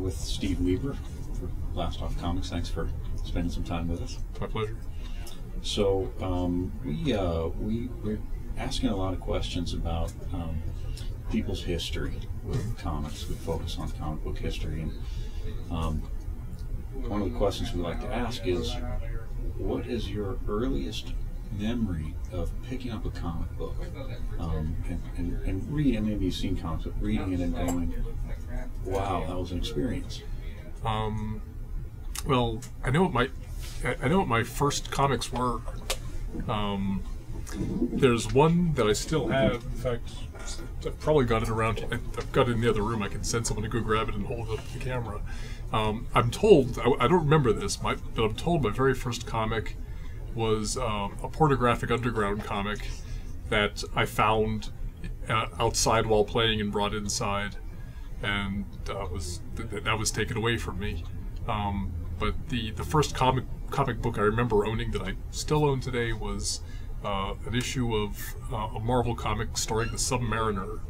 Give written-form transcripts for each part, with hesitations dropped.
with Steve Lieber for Blastoff Comics. Thanks for spending some time with us. My pleasure. So we're asking a lot of questions about people's history with comics. We focus on comic book history, and one of the questions we like to ask is, what is your earliest memory of picking up a comic book and reading? Maybe you've seen comics, but reading it and going, wow, that was an experience. Well, I know what my first comics were. There's one that I still have. In fact, I've probably got it around. I've got it in the other room. I can send someone to go grab it and hold it up to the camera. I'm told, I don't remember this, but I'm told my very first comic was a pornographic underground comic that I found outside while playing and brought inside, and that was taken away from me. But the first comic book I remember owning that I still own today was an issue of a Marvel comic starring the Submariner.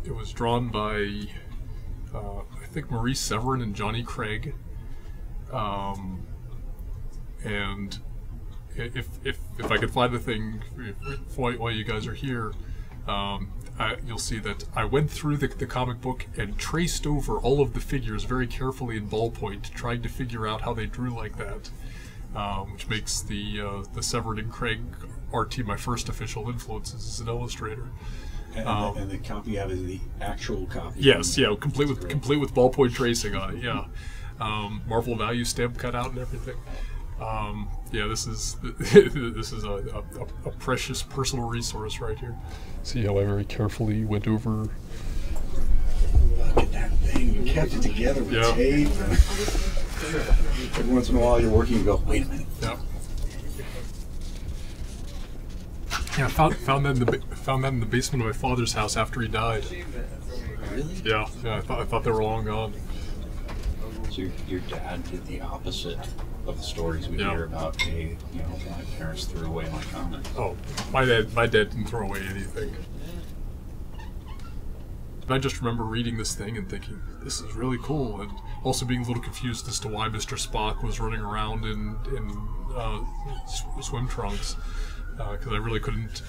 It was drawn by I think Maurice Severin and Johnny Craig. And if I could find the thing while you guys are here, you'll see that I went through the comic book and traced over all of the figures very carefully in ballpoint, trying to figure out how they drew like that, which makes the Severin and Craig art my first official influences as an illustrator. And the copy you have is the actual copy. Yes, yeah, complete with ballpoint tracing on it. Yeah, Marvel value stamp cut out and everything. Yeah, this is a precious personal resource right here. See how I very carefully went over. Look at that thing! You kept it together with tape. Every once in a while, you're working, you go, wait a minute. Yeah. Yeah, found that in the basement of my father's house after he died. Really? Yeah. I thought they were long gone. So your dad did the opposite of the stories we hear about. Hey, my parents threw away my comics. Oh, my dad didn't throw away anything. And I just remember reading this thing and thinking, this is really cool, and also being a little confused as to why Mr. Spock was running around in swim trunks. Because I really couldn't.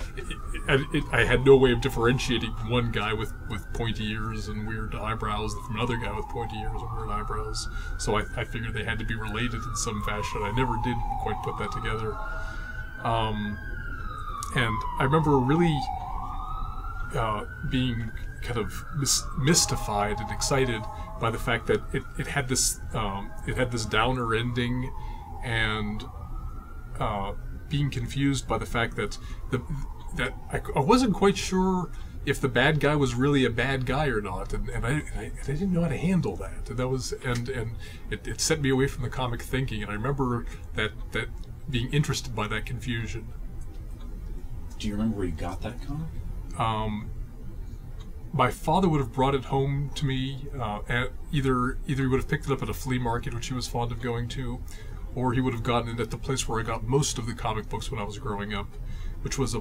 I had no way of differentiating one guy with pointy ears and weird eyebrows from another guy with pointy ears and weird eyebrows. So I figured they had to be related in some fashion. I never did quite put that together. And I remember really being kind of mystified and excited by the fact that it had this downer ending, and being confused by the fact that I wasn't quite sure if the bad guy was really a bad guy or not, and I didn't know how to handle that. And that was it sent me away from the comic thinking, and I remember that being interested by that confusion. Do you remember where you got that comic? My father would have brought it home to me. Either he would have picked it up at a flea market, which he was fond of going to, or he would have gotten it at the place where I got most of the comic books when I was growing up, which was a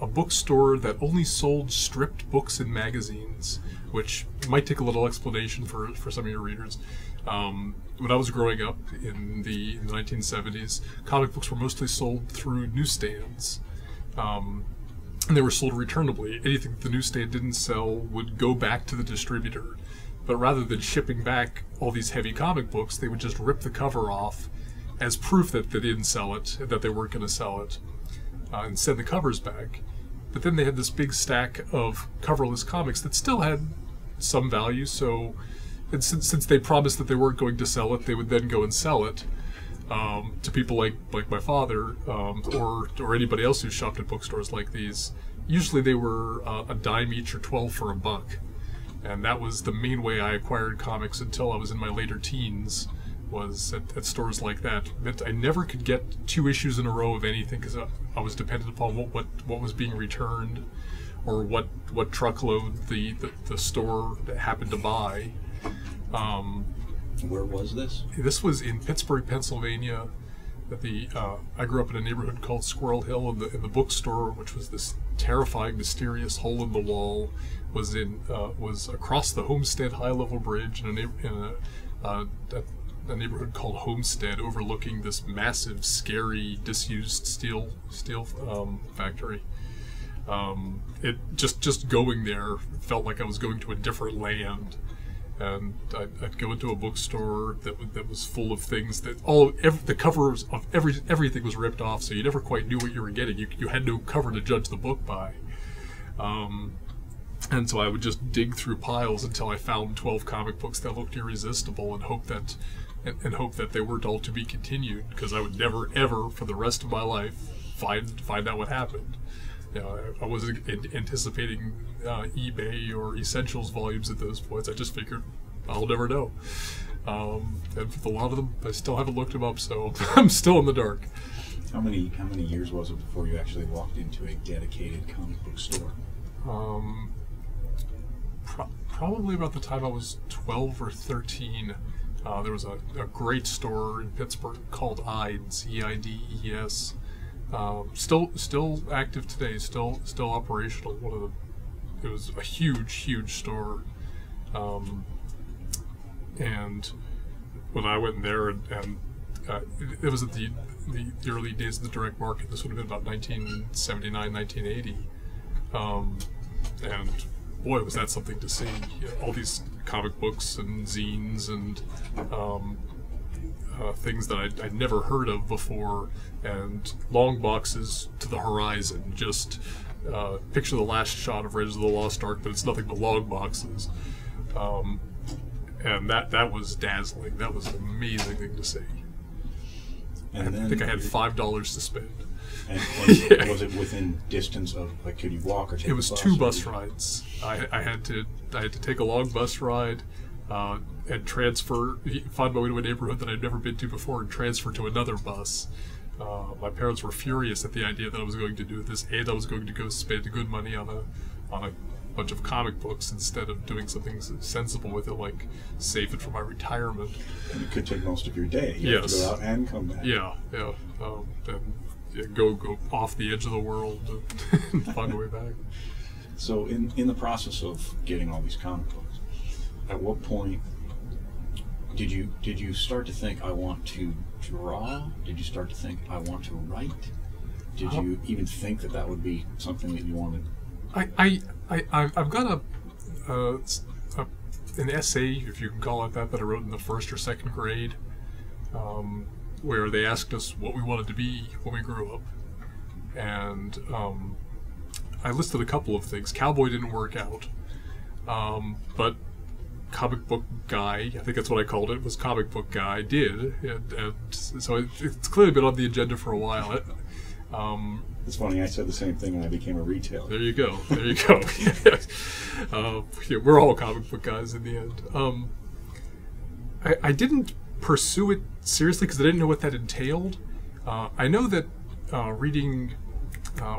bookstore that only sold stripped books and magazines, which might take a little explanation for some of your readers. When I was growing up in the 1970s, comic books were mostly sold through newsstands, and they were sold returnably. Anything that the newsstand didn't sell would go back to the distributor. But rather than shipping back all these heavy comic books, they would just rip the cover off as proof that they didn't sell it, that they weren't going to sell it, and send the covers back. But then they had this big stack of coverless comics that still had some value, so and since they promised that they weren't going to sell it, they would then go and sell it to people like my father, or anybody else who shopped at bookstores like these. Usually they were a dime each or 12 for $1. And that was the main way I acquired comics until I was in my later teens, was at stores like that. I never could get 2 issues in a row of anything because I was dependent upon what was being returned, or what truckload the store happened to buy. Where was this? This was in Pittsburgh, Pennsylvania. I grew up in a neighborhood called Squirrel Hill, in the bookstore, which was this terrifying, mysterious hole in the wall was across the Homestead High Level Bridge in a neighborhood called Homestead, overlooking this massive, scary, disused steel factory. It just going there felt like I was going to a different land. And I'd go into a bookstore that was full of things that the covers of everything was ripped off, so you never quite knew what you were getting. You had no cover to judge the book by, and so I would just dig through piles until I found 12 comic books that looked irresistible, and hope that they weren't all to be continued, because I would never ever for the rest of my life find out what happened. You know, I wasn't anticipating eBay or Essentials volumes at those points. I just figured I'll never know. And with a lot of them, I still haven't looked them up, so I'm still in the dark. How many years was it before you actually walked into a dedicated comic book store? Probably about the time I was 12 or 13. There was a great store in Pittsburgh called Eides, E-I-D-E-S. Still active today, still operational. It was a huge store, and when I went in there, and it was at the early days of the direct market. This would have been about 1979, 1980, and boy, was that something to see! You know, all these comic books and zines and things that I'd never heard of before, and long boxes to the horizon. Just picture the last shot of Raiders of the Lost Ark, but it's nothing but long boxes. And that was dazzling. That was an amazing thing to see. And I think I had $5 to spend. And Yeah. Was it within distance of, like, could you walk or take It was a bus? 2 bus rides. I had to take a long bus ride, and find my way to a neighborhood that I'd never been to before, and transfer to another bus. My parents were furious at the idea that I was going to do this, and I was going to go spend good money on a bunch of comic books instead of doing something sensible with it, like save it for my retirement. And it could take most of your day. You have to go out and come back. Yeah. And go off the edge of the world and find a way back. So in the process of getting all these comic books, at what point did you start to think, I want to draw? Did you start to think, I want to write? Did you even think that would be something that you wanted? I've got an essay, if you can call it that I wrote in the 1st or 2nd grade, where they asked us what we wanted to be when we grew up, and I listed a couple of things. Cowboy didn't work out, but comic book guy, I think that's what I called it, was comic book guy, did, and so it's clearly been on the agenda for a while. It's funny, I said the same thing when I became a retailer. There you go. We're all comic book guys in the end. I didn't pursue it seriously because I didn't know what that entailed. I know that reading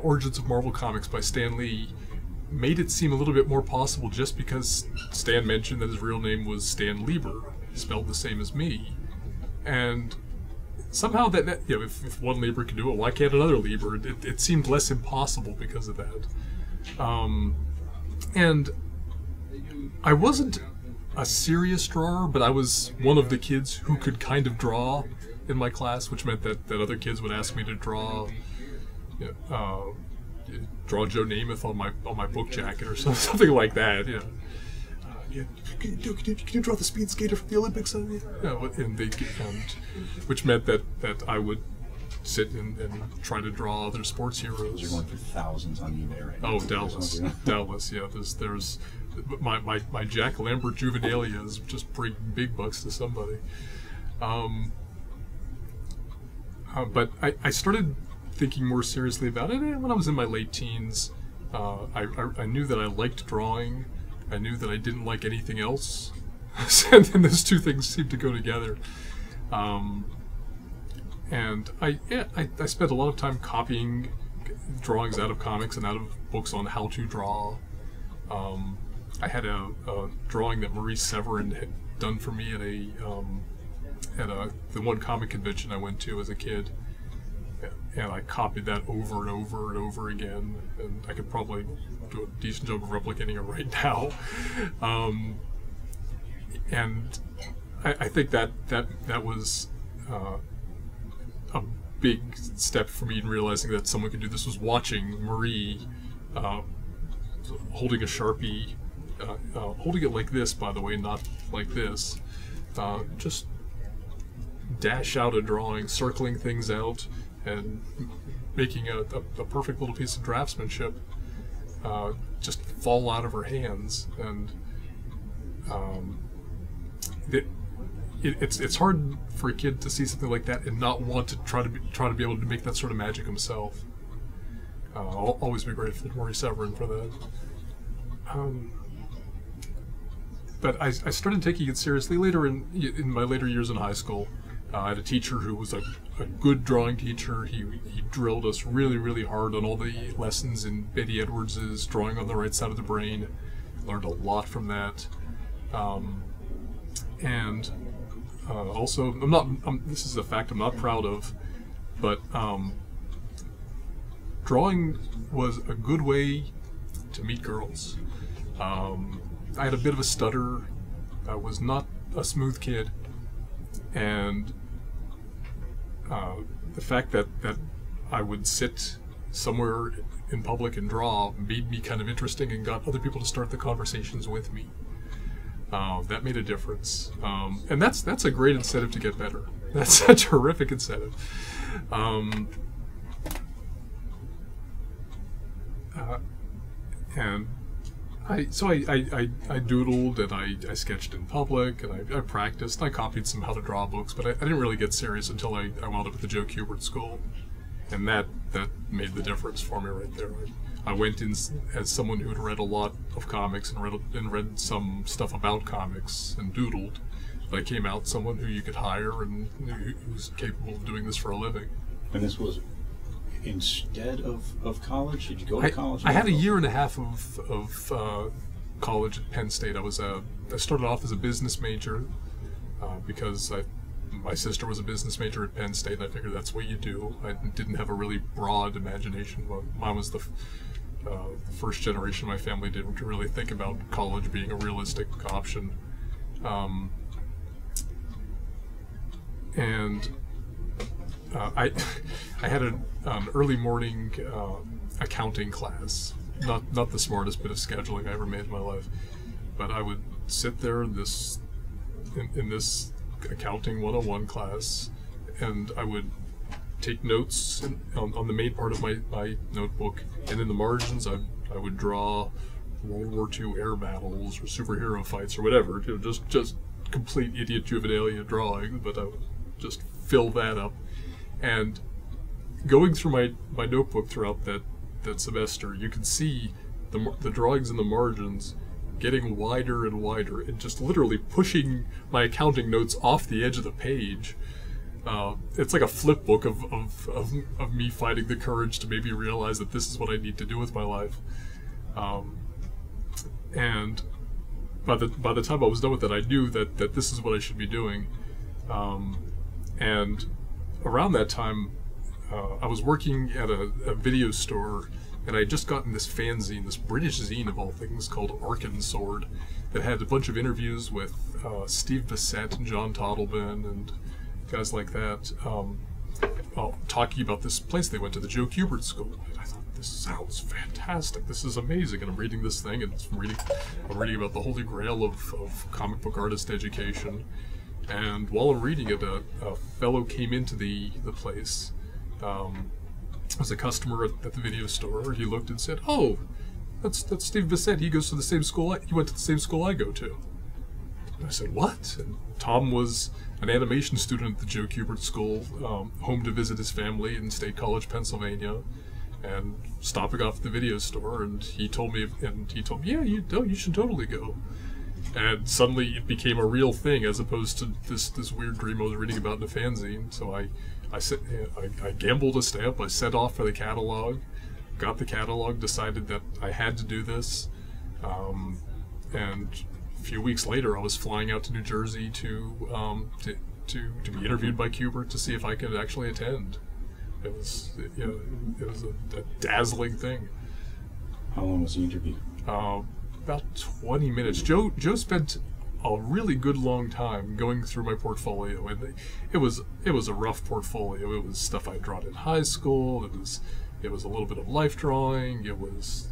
Origins of Marvel Comics by Stan Lee made it seem a little bit more possible, just because Stan mentioned that his real name was Stan Lieber, spelled the same as me, and somehow that if one Lieber can do it, why can't another Lieber? It seemed less impossible because of that. And I wasn't a serious drawer, but I was one of the kids who could kind of draw in my class, which meant that other kids would ask me to draw Joe Namath on my book jacket or something like that. Can you draw the speed skater from the Olympics? Which meant that I would sit and try to draw other sports heroes. You're going for thousands on eBay right now. Oh, doubtless. Yeah, there's my Jack Lambert Juvenilia is just bringing big bucks to somebody. But I started thinking more seriously about it when I was in my late teens. I knew that I liked drawing. I knew that I didn't like anything else, and then those two things seemed to go together. And I spent a lot of time copying drawings out of comics and out of books on how to draw. I had a drawing that Maurice Severin had done for me at the one comic convention I went to as a kid, and I copied that over and over and over again, and I could probably do a decent job of replicating it right now. And I think that was a big step for me in realizing that someone could do this. Was watching Marie holding a Sharpie, holding it like this, by the way, not like this, just dash out a drawing, circling things out, and making a perfect little piece of draftsmanship just fall out of her hands. And it's hard for a kid to see something like that and not want to try to be able to make that sort of magic himself. I'll always be grateful to Maurice Severin for that. But I started taking it seriously later in my later years in high school. I had a teacher who was a good drawing teacher. He drilled us really, really hard on all the lessons in Betty Edwards's Drawing on the Right Side of the Brain. Learned a lot from that. And also, this is a fact I'm not proud of, but drawing was a good way to meet girls. I had a bit of a stutter. I was not a smooth kid, and the fact that I would sit somewhere in public and draw made me kind of interesting and got other people to start the conversations with me. That made a difference, and that's a great incentive to get better. That's a terrific incentive. And I doodled, and I sketched in public, and I practiced. I copied some how to draw books, but I didn't really get serious until I wound up at the Joe Kubert School, and that made the difference for me right there. I went in as someone who had read a lot of comics and read some stuff about comics and doodled. But I came out someone who you could hire and who was capable of doing this for a living. And this was instead of college? Did you go to college? I had a year and a half of college at Penn State. I started off as a business major because my sister was a business major at Penn State, and I figured that's what you do. I didn't have a really broad imagination. Mine was the first generation of my family didn't really think about college being a realistic option. I had an early morning accounting class. Not the smartest bit of scheduling I ever made in my life, but I would sit there in this accounting 101 class, and I would take notes on the main part of my notebook, and in the margins I would draw World War II air battles or superhero fights or whatever, just complete idiot juvenilia drawing, but I would just fill that up. And going through my notebook throughout that semester, you could see the drawings in the margins getting wider and wider, and just literally pushing my accounting notes off the edge of the page. It's like a flip book of me finding the courage to maybe realize that this is what I need to do with my life. And by the time I was done with it, I knew that this is what I should be doing. And around that time, I was working at a video store, and I had just gotten this fanzine, this British zine of all things, called Arkansword, that had a bunch of interviews with Steve Bissett and John Toddleben and guys like that, talking about this place they went to, the Joe Kubert School. And I thought, this sounds fantastic. This is amazing. And I'm reading this thing, and I'm reading about the holy grail of comic book artist education. And while I'm reading it, a fellow came into the place. As a customer at the video store. He looked and said, "Oh, that's Steve Bissett. He goes to the same school. He went to the same school I go to." And I said, "What?" And Tom was an animation student at the Joe Kubert School, home to visit his family in State College, Pennsylvania, and stopping off at the video store. And he told me, "Yeah, you should totally go." And suddenly it became a real thing, as opposed to this weird dream I was reading about in a fanzine. So I gambled a step. I set off for the catalog, got the catalog, decided that I had to do this, and a few weeks later I was flying out to New Jersey to be interviewed by Kubert to see if I could actually attend. It was, you know, it was a dazzling thing. How long was the interview? About 20 minutes. Joe spent a really good long time going through my portfolio, and it was a rough portfolio. It was stuff I'd drawn in high school. It was a little bit of life drawing. It was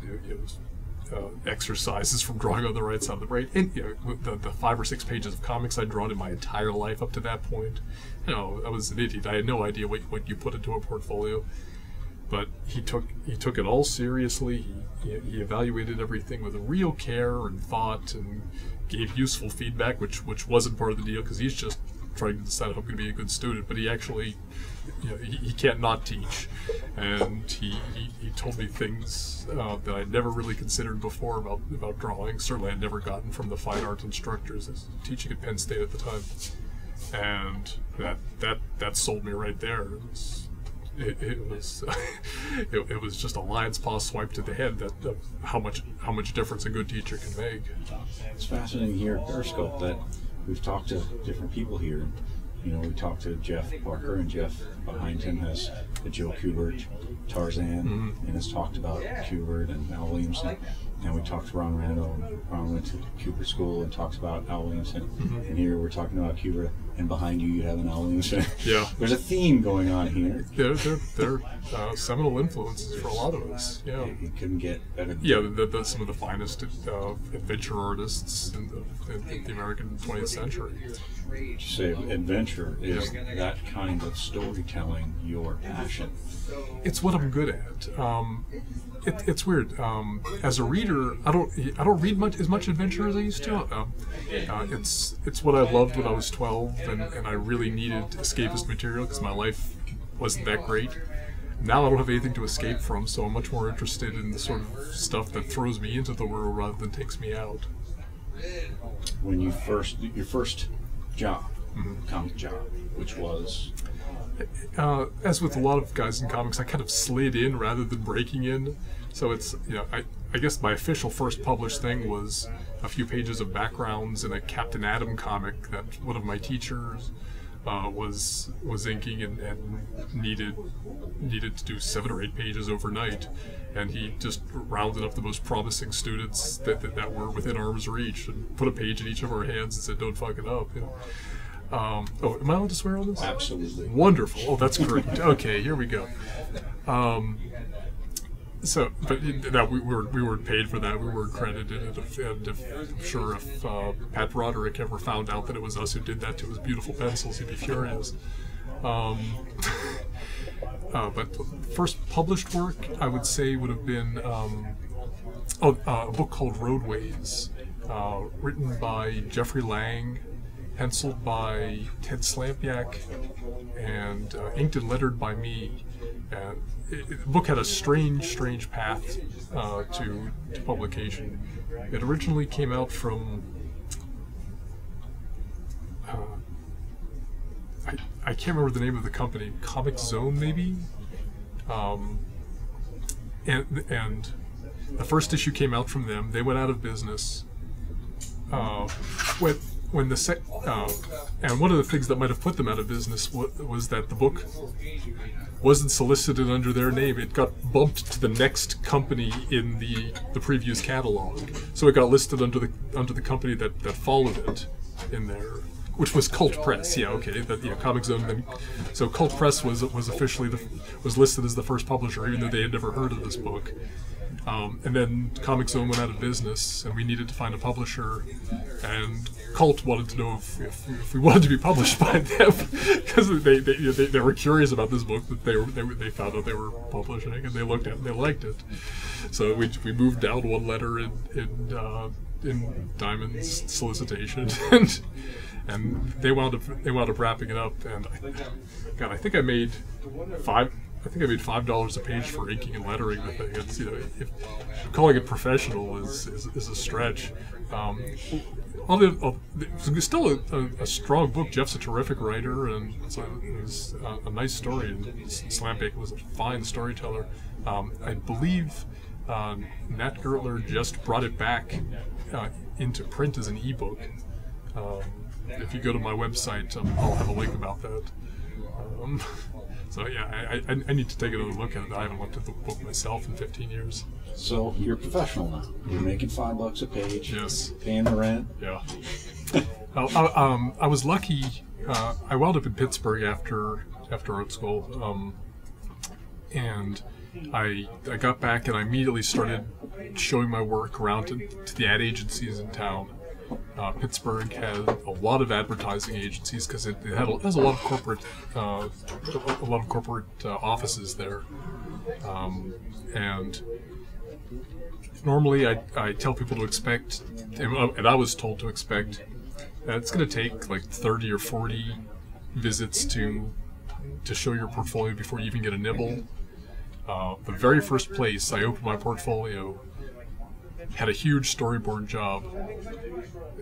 exercises from drawing on the right side of the brain, and you know, the 5 or 6 pages of comics I'd drawn in my entire life up to that point. You know, I was an idiot. I had no idea what you put into a portfolio. But he took it all seriously. He evaluated everything with a real care and thought, and gave useful feedback, which wasn't part of the deal because he's just trying to decide if I'm going to be a good student. But he actually, you know, he can't not teach, and he told me things that I'd never really considered before about drawing. Certainly, I'd never gotten from the fine art instructors as teaching at Penn State at the time, and that sold me right there. It was just a lion's paw swipe to the head that how much difference a good teacher can make. It's fascinating here at Periscope that we've talked to different people here. You know, we talked to Jeff Parker, and Jeff behind him has the Joe Kubert Tarzan, and has talked about Kubert and Al Williamson. And we talked to Ron Randall, and Ron went to Kubert School and talks about Al Williamson. And here we're talking about Kubert, and behind you have an Al Williamson. Yeah. There's a theme going on here. They're seminal influences for a lot of us. Yeah. You couldn't get better. Yeah, some of the finest adventure artists in the American 20th century. You say adventure is that kind of storytelling your passion? It's what I'm good at. It's weird. As a reader, I don't read as much adventure as I used to. It's what I loved when I was 12, and I really needed escapist material because my life wasn't that great. Now I don't have anything to escape from, so I'm much more interested in the sort of stuff that throws me into the world rather than takes me out. When your first job, comic job, which was? As with a lot of guys in comics, I kind of slid in rather than breaking in. So it's, you know, I guess my official first published thing was a few pages of backgrounds in a Captain Atom comic that one of my teachers was inking and needed to do 7 or 8 pages overnight, and he just rounded up the most promising students that were within arm's reach and put a page in each of our hands and said, "Don't fuck it up." You know? Am I allowed to swear on this? Absolutely. Wonderful. Oh, that's great. Okay, here we go. But we weren't paid for that. We weren't credited. And I'm sure if Pat Broderick ever found out that it was us who did that to his beautiful pencils, he'd be furious. But first published work, I would say, would have been a book called Roadways, written by Jeffrey Lang, penciled by Ted Slampiak, and inked and lettered by me. The book had a strange path to publication. It originally came out from I can't remember the name of the company, Comic Zone maybe, and the first issue came out from them. They went out of business. And one of the things that might have put them out of business was that the book wasn't solicited under their name. It got bumped to the next company in the previous catalog, so it got listed under the company that followed it in there, which was Cult Press. Yeah, okay, Comic Zone. Then, so Cult Press was officially was listed as the first publisher, even though they had never heard of this book. And then Comic Zone went out of business, and we needed to find a publisher. And Cult wanted to know if we wanted to be published by them, because they were curious about this book that they found out they were publishing, and they looked at it and they liked it. So we moved down one letter in Diamond's solicitation, and they wound up wrapping it up. And I think I made $5 a page for inking and lettering the thing. It's, you know, if calling it professional is a stretch. It's still a strong book. Jeff's a terrific writer, and it was a nice story. And Slampiak was a fine storyteller. I believe Nat Gertler just brought it back into print as an ebook. If you go to my website, I'll have a link about that. So yeah, I need to take another look at it. I haven't looked at the book myself in 15 years. So you're professional now. You're making $5 a page. Yes. Paying the rent. Yeah. I was lucky. I wound up in Pittsburgh after art school, and I got back and I immediately started showing my work around to the ad agencies in town. Pittsburgh had a lot of advertising agencies because it has a lot of corporate offices there, and normally I tell people to expect, and I was told to expect, that it's going to take like 30 or 40 visits to show your portfolio before you even get a nibble. The very first place I opened my portfolio had a huge storyboard job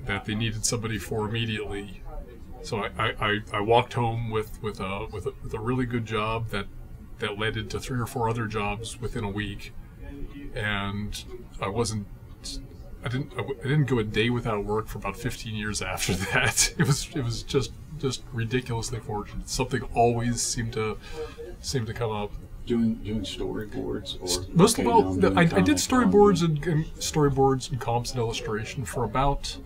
that they needed somebody for immediately. So I walked home with a really good job that led into 3 or 4 other jobs within a week, and I didn't go a day without work for about 15 years after that. It was just ridiculously fortunate. Something always seemed to come up. Doing storyboards, or I did storyboards and comps and illustration for about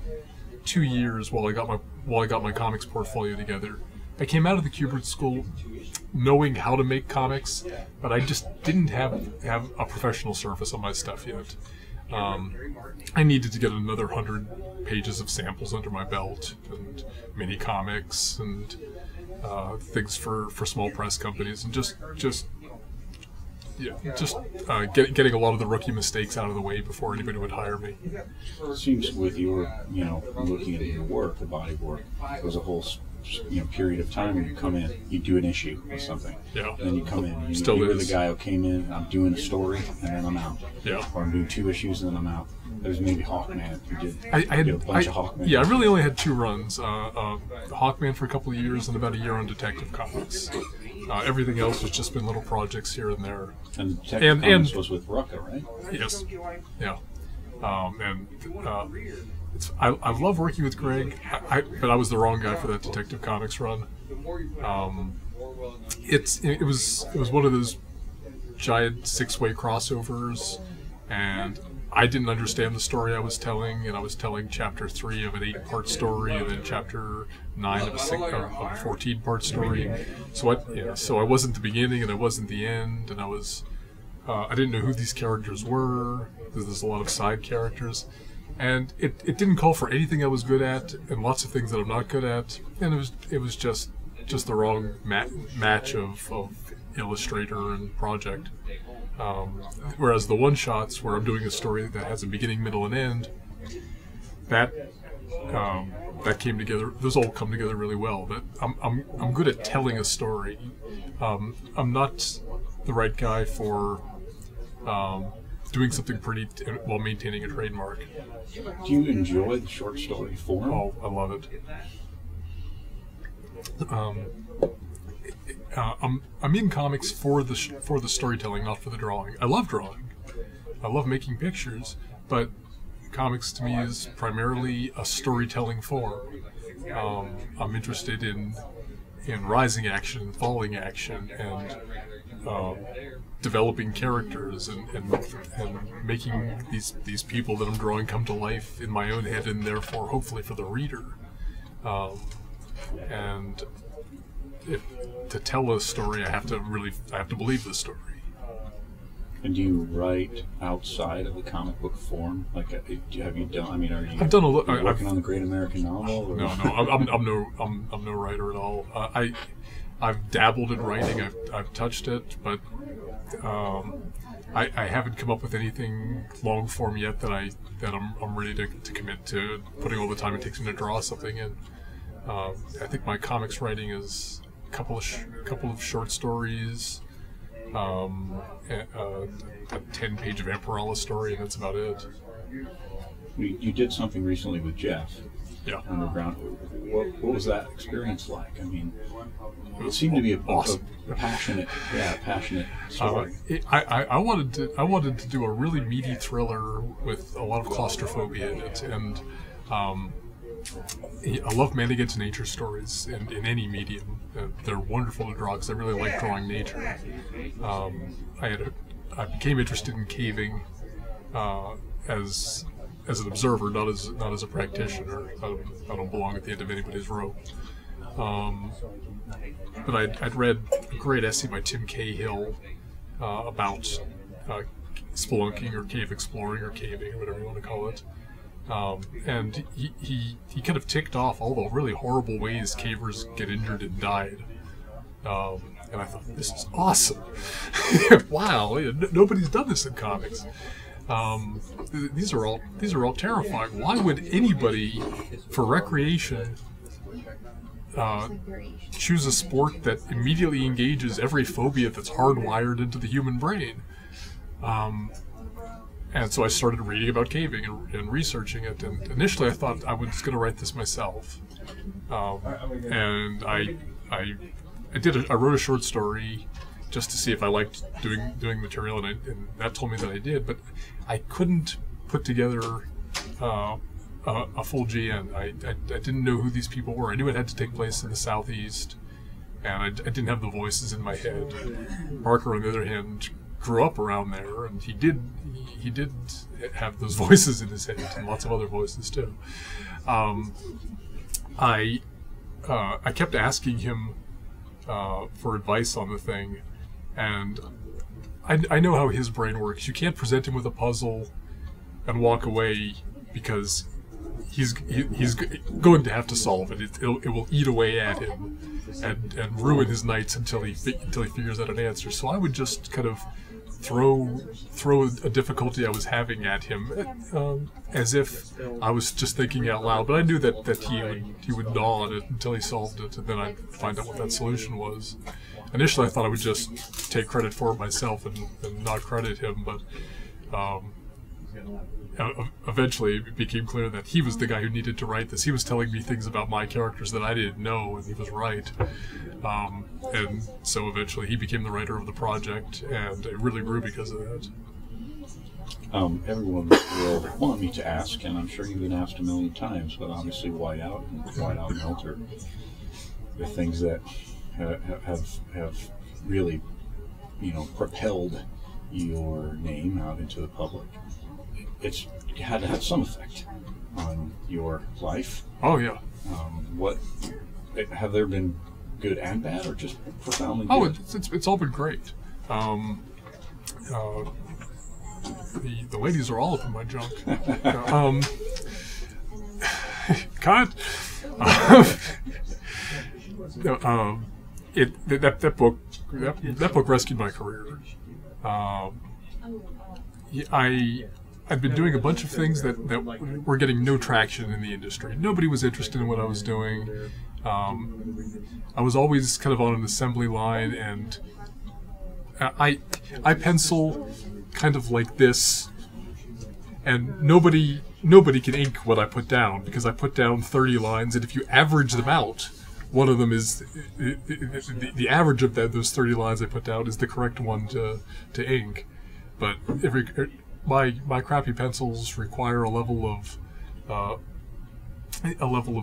2 years while I got my comics portfolio together. I came out of the Kubert School knowing how to make comics, but I just didn't have a professional surface on my stuff yet. I needed to get another 100 pages of samples under my belt, and mini comics and things for small press companies, and just getting a lot of the rookie mistakes out of the way before anybody would hire me. It seems with your, looking at your work, the body work, there was a whole, period of time where you come in, you do an issue or something. Yeah. And then you come in, you're the guy who came in, I'm doing a story, and then I'm out. Yeah. Or I'm doing 2 issues, and then I'm out. There's maybe Hawkman. I did a bunch of Hawkman. Yeah, I really only had 2 runs. Hawkman for a couple of years, and about a year on Detective Comics. Everything else has just been little projects here and there. And Detective Comics was with Rucka, right? Yes. Yeah. I love working with Greg, but I was the wrong guy for that Detective Comics run. It was one of those giant 6-way crossovers, and I didn't understand the story I was telling, and I was telling chapter 3 of an 8-part story, and then chapter 9 of a 14-part story. So I wasn't the beginning, and I wasn't the end, and I didn't know who these characters were. There's a lot of side characters, and it didn't call for anything I was good at, and lots of things that I'm not good at, and it was just the wrong match of illustrator and project. Whereas the one-shots, where I'm doing a story that has a beginning, middle, and end, that came together. Those all come together really well. That I'm good at telling a story. I'm not the right guy for doing something pretty while maintaining a trademark. Do you enjoy the short story form? Oh, I love it. I'm in comics for the storytelling, not for the drawing. I love drawing. I love making pictures, but comics to me is primarily a storytelling form. I'm interested in rising action, falling action, and developing characters and making these people that I'm drawing come to life in my own head, and therefore hopefully for the reader. And to tell a story, I have to believe the story. And do you write outside of the comic book form? Like, have you done? I mean, are you? I've done a little. Working on the Great American Novel? Or? No, I'm no writer at all. I've dabbled in writing. I've touched it, but I haven't come up with anything long form yet that I'm ready to commit to putting all the time it takes me to draw something in. I think my comics writing is a couple of short stories, a 10-page of Emperella story, and that's about it. You did something recently with Jeff. Yeah. Underground. What was that experience like? I mean, it seemed to be awesome. a passionate story. I wanted to do a really meaty thriller with a lot of claustrophobia in it, and I love man against nature stories in any medium. They're wonderful to draw because I really like drawing nature. I became interested in caving as an observer, not as a practitioner. I don't belong at the end of anybody's rope. But I'd read a great essay by Tim Cahill about spelunking or cave exploring or caving or whatever you want to call it. And he kind of ticked off all the really horrible ways cavers get injured and died. And I thought, this is awesome. Wow, nobody's done this in comics. These are all terrifying. Why would anybody, for recreation, choose a sport that immediately engages every phobia that's hardwired into the human brain? And so I started reading about caving and researching it. And initially, I thought I was going to write this myself. And I wrote a short story just to see if I liked doing material, and that told me that I did. But I couldn't put together a full GN. I didn't know who these people were. I knew it had to take place in the Southeast, and I didn't have the voices in my head. Parker, on the other hand, grew up around there, and he did have those voices in his head, and lots of other voices too. I kept asking him for advice on the thing, and I know how his brain works. You can't present him with a puzzle and walk away, because he's going to have to solve it. It will eat away at him and ruin his nights until he figures out an answer. So I would just kind of throw a difficulty I was having at him, as if I was just thinking out loud. But I knew that he would gnaw on it until he solved it, and then I'd find out what that solution was. Initially, I thought I would just take credit for it myself and not credit him, but eventually it became clear that he was the guy who needed to write this. He was telling me things about my characters that I didn't know, and he was right. And so eventually he became the writer of the project, and it really grew because of that. Everyone will want me to ask, and I'm sure you've been asked a million times, but obviously Whiteout and Whiteout Melt are the things that have really, propelled your name out into the public. It's had to have some effect on your life. Oh yeah. What have there been good and bad, or just profoundly good? Oh, it's all been great. The ladies are all up in my junk. Cut. That book rescued my career. I'd been doing a bunch of things that were getting no traction in the industry. Nobody was interested in what I was doing. I was always kind of on an assembly line, and I pencil kind of like this, and nobody can ink what I put down, because I put down 30 lines, and if you average them out, one of them is the average of those 30 lines I put down is the correct one to ink. But my crappy pencils require a level of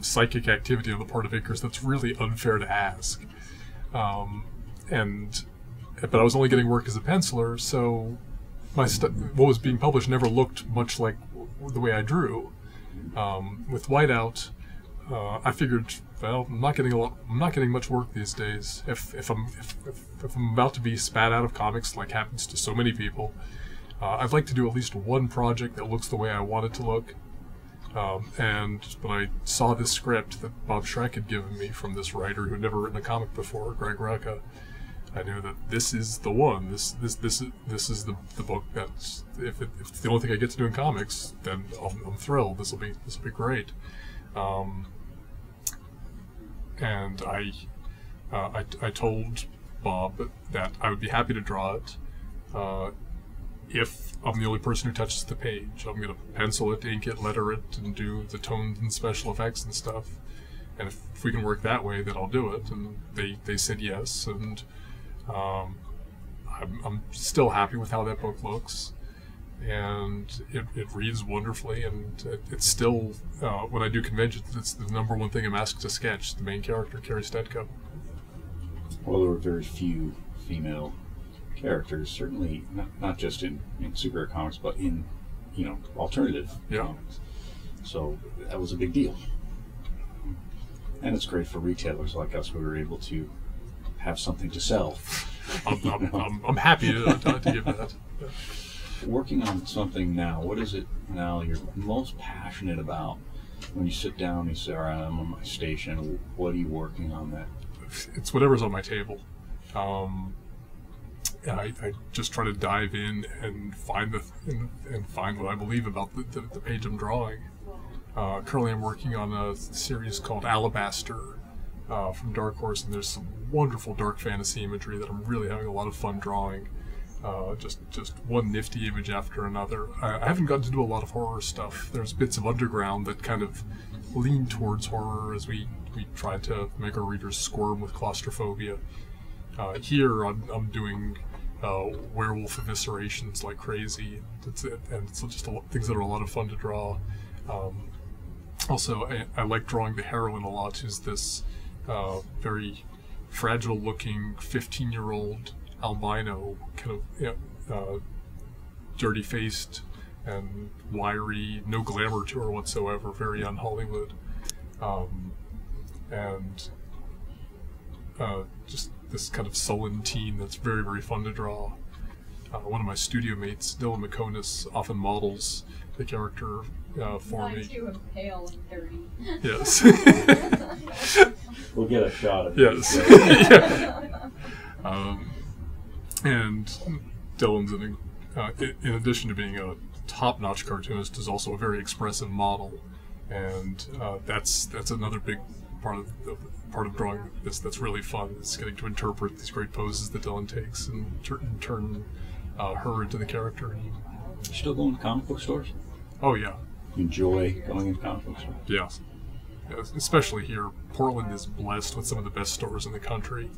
psychic activity on the part of inkers that's really unfair to ask. But I was only getting work as a penciler, so what was being published never looked much like the way I drew. With Whiteout, I figured, well, I'm not getting much work these days. If I'm about to be spat out of comics, like happens to so many people, I'd like to do at least one project that looks the way I want it to look. And when I saw this script that Bob Schreck had given me from this writer who had never written a comic before, Greg Rucka, I knew that this is the one. This is the book that's, if it's the only thing I get to do in comics, then I'm thrilled. This will be great. And I told Bob that I would be happy to draw it if I'm the only person who touches the page. I'm going to pencil it, ink it, letter it, and do the tones and special effects and stuff. And if we can work that way, then I'll do it. And they said yes, and I'm still happy with how that book looks. and it reads wonderfully, and it's still, when I do conventions, it's the #1 thing I'm asked to sketch, the main character, Carrie Stedco. Well, there were very few female characters, certainly not just in superhero comics, but in alternative comics. So that was a big deal, and it's great for retailers like us. We were able to have something to sell. I'm happy to give that. Working on something now, what is it now you're most passionate about when you sit down and you say, all right, I'm on my station, what are you working on that? It's whatever's on my table. I just try to dive in and find what I believe about the page I'm drawing. Currently I'm working on a series called Alabaster from Dark Horse, and there's some wonderful dark fantasy imagery that I'm really having a lot of fun drawing. Just one nifty image after another. I haven't gotten to do a lot of horror stuff. There's bits of Underground that kind of lean towards horror as we try to make our readers squirm with claustrophobia. Here I'm doing werewolf eviscerations like crazy, and it's just things that are a lot of fun to draw. Also, I like drawing the heroine a lot, who's this very fragile-looking 15-year-old albino, kind of dirty-faced and wiry, no glamour to her whatsoever, very un-Hollywood, and just this kind of sullen teen that's very, very fun to draw. One of my studio mates, Dylan McConis, often models the character for me. Too pale and 30. Yes. We'll get a shot of it. Yes. Yeah. And Dylan's in addition to being a top-notch cartoonist, is also a very expressive model, and that's another big part of drawing that's really fun. It's getting to interpret these great poses that Dylan takes and turn her into the character. You still going to comic book stores? Oh yeah. You enjoy going into comic book stores? Yes. Especially here, Portland is blessed with some of the best stores in the country.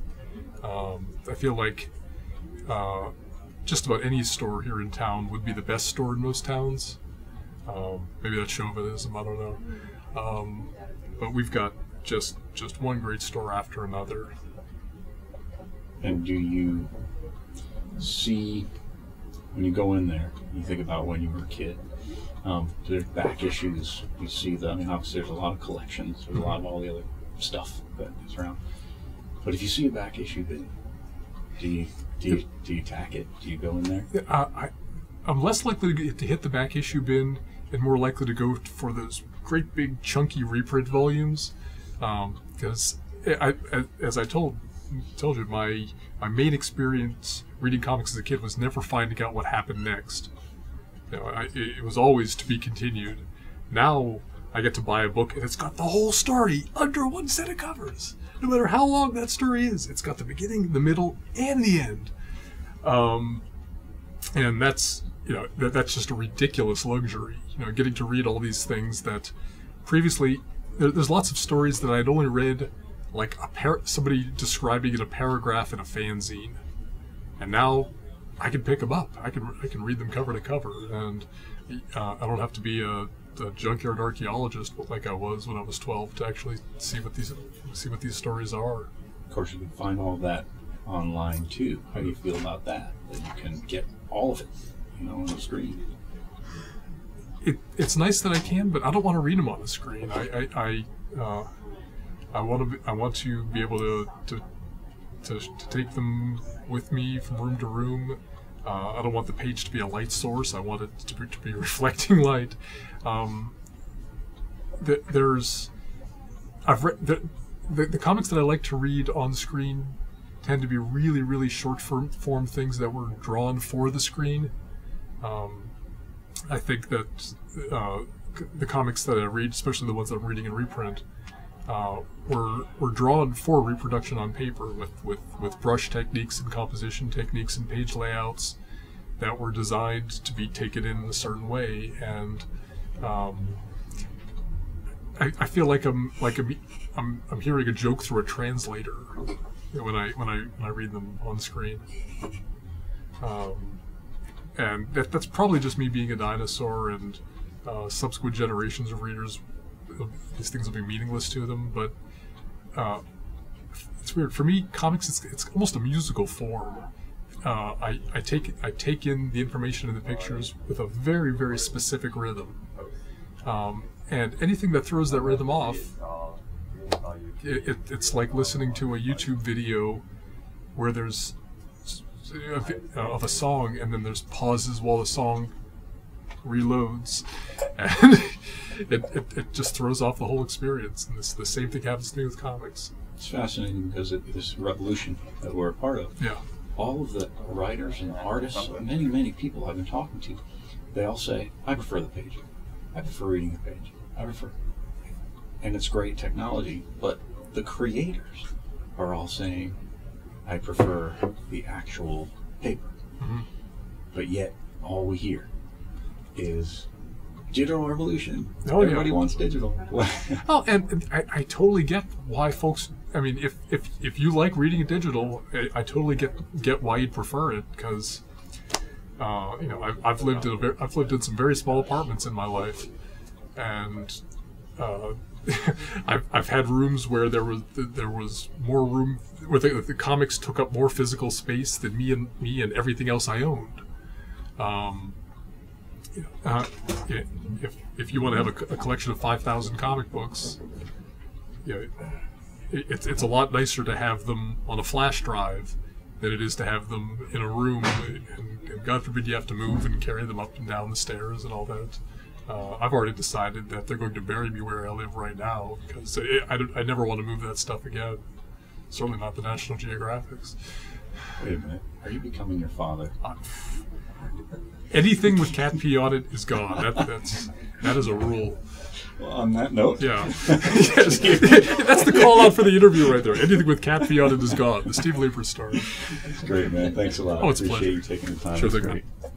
I feel like just about any store here in town would be the best store in most towns. Maybe that's chauvinism, I don't know. But we've got just one great store after another. And do you see, when you go in there, you think about when you were a kid, there's back issues, you see obviously there's a lot of collections, there's a lot of all the other stuff that is around. But if you see a back issue bin, do you tack it? Do you go in there? I'm less likely to hit the back issue bin and more likely to go for those great big chunky reprint volumes, because as I told you, my main experience reading comics as a kid was never finding out what happened next. It was always to be continued. Now I get to buy a book and it's got the whole story under one set of covers. No matter how long that story is, it's got the beginning, the middle, and the end. And that's that's just a ridiculous luxury. Getting to read all these things that previously there's lots of stories that I'd only read like somebody describing in a paragraph in a fanzine, and now I can pick them up. I can read them cover to cover, and I don't have to be a junkyard archaeologist like I was when I was 12 to actually see what these stories are. Of course, you can find all that online too. How do you feel about that? That you can get all of it, on the screen. It's nice that I can, but I don't want to read them on the screen. I want to be able to take them with me from room to room. I don't want the page to be a light source. I want it to be reflecting light. I've read the comics that I like to read on screen tend to be really, really short form things that were drawn for the screen. I think that the comics that I read, especially the ones that I'm reading in reprint, were drawn for reproduction on paper with brush techniques and composition techniques and page layouts that were designed to be taken in a certain way, and I feel like I'm hearing a joke through a translator when I read them on screen. and that's probably just me being a dinosaur, and subsequent generations of readers, these things will be meaningless to them. But it's weird for me. Comics, it's almost a musical form. I take in the information in the pictures with a very, very specific rhythm, and anything that throws that rhythm off, it's like listening to a YouTube video where there's of a song, and then there's pauses while the song reloads, and it just throws off the whole experience. And the same thing happens to me with comics. It's fascinating because this revolution that we're a part of. Yeah. All of the writers and artists, many people I've been talking to, they all say, I prefer the page. I prefer reading the page. I prefer. And it's great technology, but the creators are all saying, I prefer the actual paper. Mm-hmm. But yet, all we hear is digital revolution. Oh, Everybody yeah. wants digital. Oh, and I totally get why folks. I mean, if you like reading it digital, I totally get why you'd prefer it, because I've lived in some very small apartments in my life, and I've had rooms where there was more room, where the comics took up more physical space than me and everything else I owned. If you want to have a collection of 5,000 comic books, it's a lot nicer to have them on a flash drive than it is to have them in a room, and God forbid you have to move and carry them up and down the stairs and all that. I've already decided that they're going to bury me where I live right now, because I never want to move that stuff again. Certainly not the National Geographics. Wait a minute. Are you becoming your father? Anything with cat pee on it is gone. That is a rule. Well, on that note. Yeah. Yes. That's the call out for the interview right there. Anything with cat pee on it is gone. The Steve Lieber story. It's great, man. Thanks a lot. Oh, it's a Appreciate pleasure. you taking the time. Sure It's thing, great. man.